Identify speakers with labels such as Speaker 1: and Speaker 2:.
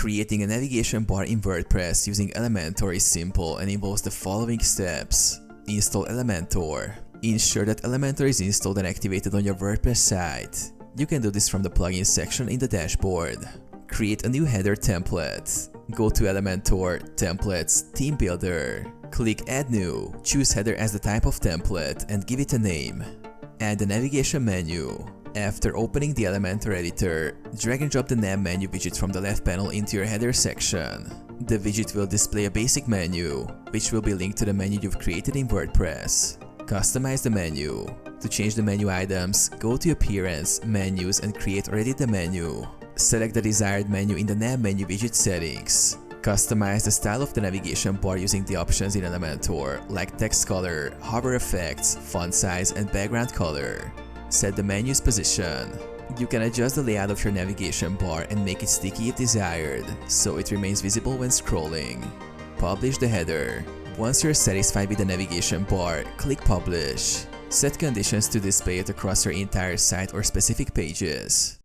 Speaker 1: Creating a navigation bar in WordPress using Elementor is simple and involves the following steps. Install Elementor. Ensure that Elementor is installed and activated on your WordPress site. You can do this from the plugins section in the dashboard. Create a new header template. Go to Elementor, Templates, Theme Builder. Click Add New, choose Header as the type of template and give it a name. Add the navigation menu. After opening the Elementor editor, drag and drop the nav menu widget from the left panel into your header section. The widget will display a basic menu, which will be linked to the menu you've created in WordPress. Customize the menu. To change the menu items, go to Appearance, Menus and create or edit the menu. Select the desired menu in the nav menu widget settings. Customize the style of the navigation bar using the options in Elementor, like text color, hover effects, font size and background color. Set the menu's position. You can adjust the layout of your navigation bar and make it sticky if desired, so it remains visible when scrolling. Publish the header. Once you're satisfied with the navigation bar, click Publish. Set conditions to display it across your entire site or specific pages.